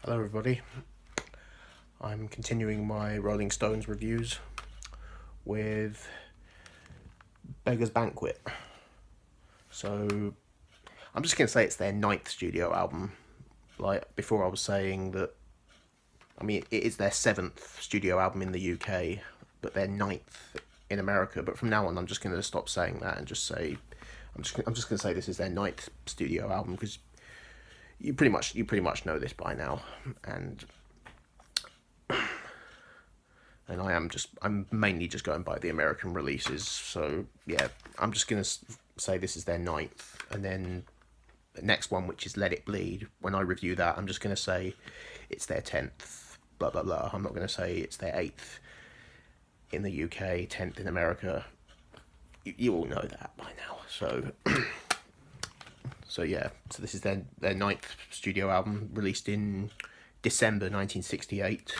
Hello everybody, I'm continuing my Rolling Stones reviews with Beggars Banquet. So I'm just going to say it's their ninth studio album. Like before I was saying that, I mean it is their seventh studio album in the UK, but their ninth in America. But from now on I'm just going to stop saying that and just say, I'm just going to say this is their ninth studio album because you pretty much know this by now. And I'm mainly just going by the American releases. So yeah, I'm just gonna say this is their ninth, and then the next one, which is Let It Bleed, when I review that, I'm just gonna say it's their 10th. Blah blah blah. I'm not gonna say it's their 8th in the UK, 10th in America. You all know that by now. So yeah. So this is their ninth studio album, released in December 1968.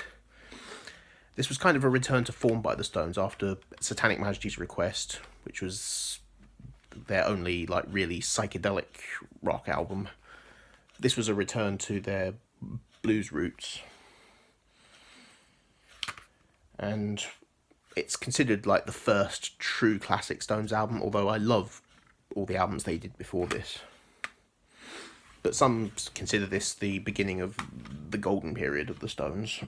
This was kind of a return to form by the Stones after Satanic Majesty's Request, which was their only really psychedelic rock album. This was a return to their blues roots, and it's considered like the first true classic Stones album, although I love all the albums they did before this. But some consider this the beginning of the golden period of the Stones.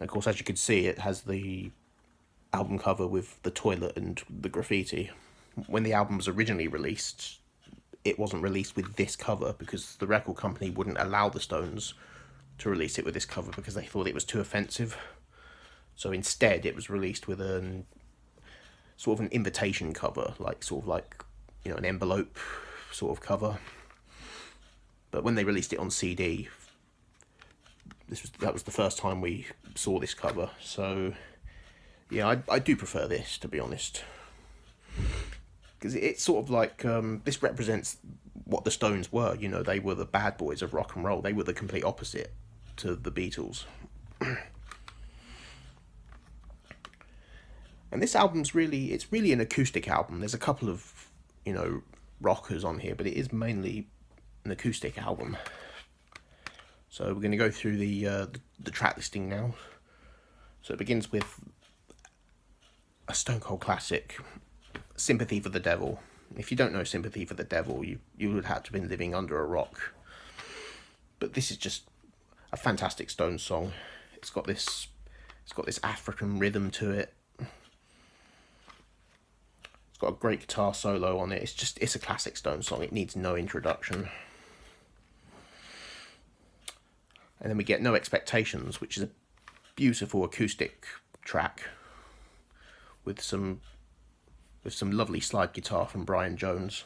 Of course, as you can see, it has the album cover with the toilet and the graffiti. When the album was originally released, it wasn't released with this cover because the record company wouldn't allow the Stones to release it with this cover because they thought it was too offensive. So instead, it was released with an invitation cover, an envelope sort of cover. But when they released it on CD, that was the first time we saw this cover. So yeah, I do prefer this, to be honest, because it's sort of like this represents what the Stones were. You know, they were the bad boys of rock and roll. They were the complete opposite to the Beatles. And this album's it's really an acoustic album. There's a couple of rockers on here, but it is mainly an acoustic album. So we're going to go through the track listing now. So it begins with a Stone Cold classic, Sympathy for the Devil. If you don't know Sympathy for the Devil, you would have to have been living under a rock. But this is just a fantastic Stones song. It's got this African rhythm to it. It's got a great guitar solo on it. It's a classic Stones song. It needs no introduction. And then we get No Expectations, which is a beautiful acoustic track with some lovely slide guitar from Brian Jones.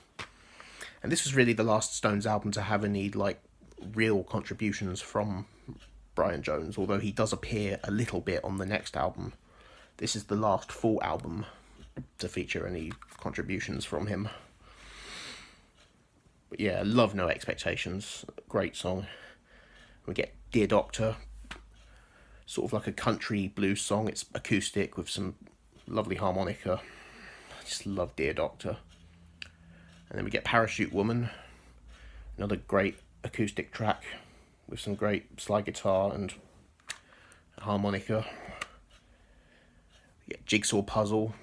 And this was really the last Stones album to have any real contributions from Brian Jones, although he does appear a little bit on the next album. This is the last full album to feature any contributions from him. But yeah, love No Expectations. Great song. We get Dear Doctor, sort of like a country blues song. It's acoustic with some lovely harmonica. I just love Dear Doctor. And then we get Parachute Woman, another great acoustic track with some great slide guitar and harmonica. We get Jigsaw Puzzle.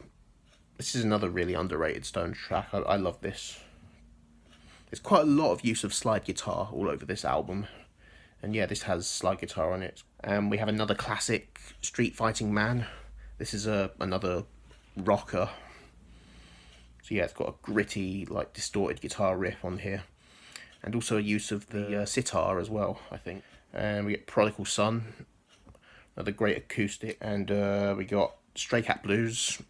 This is another really underrated Stones track. I love this. There's quite a lot of use of slide guitar all over this album. And yeah, this has slide guitar on it. And we have another classic, Street Fighting Man. This is another rocker. So yeah, it's got a gritty, distorted guitar riff on here. And also a use of the sitar as well, I think. And we get Prodigal Son, another great acoustic. And we got Stray Cat Blues,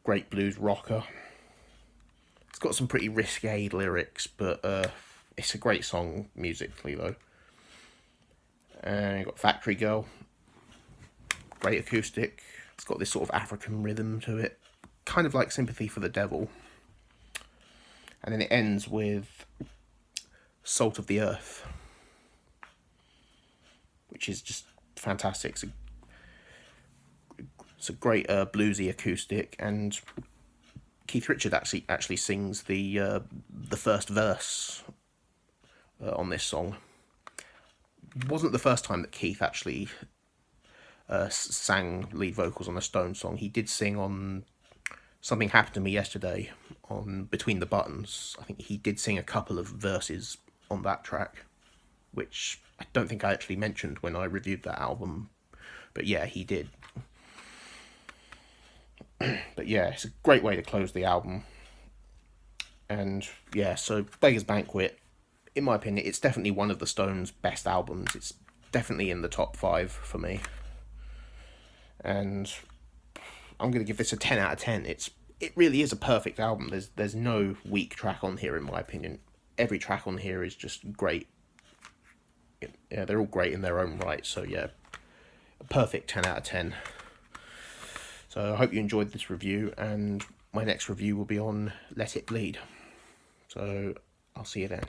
great blues rocker. It's got some pretty risque lyrics, but it's a great song musically though. And you've got Factory Girl, great acoustic. It's got this sort of African rhythm to it, kind of like Sympathy for the Devil. And then it ends with Salt of the Earth, which is just fantastic. It's a great bluesy acoustic, and Keith Richards actually sings the first verse on this song. wasn't the first time that Keith actually sang lead vocals on a Stone song. He did sing on Something Happened to Me Yesterday on Between the Buttons. I think he did sing a couple of verses on that track, which I don't think I actually mentioned when I reviewed that album. But yeah, he did. But yeah, it's a great way to close the album. And yeah, so Beggars Banquet, in my opinion, it's definitely one of the Stones' best albums. It's definitely in the top 5 for me. And I'm going to give this a 10 out of 10. It really is a perfect album. There's no weak track on here, in my opinion. Every track on here is just great. Yeah, they're all great in their own right. So yeah, a perfect 10 out of 10. So I hope you enjoyed this review, and my next review will be on Let It Bleed. So I'll see you then.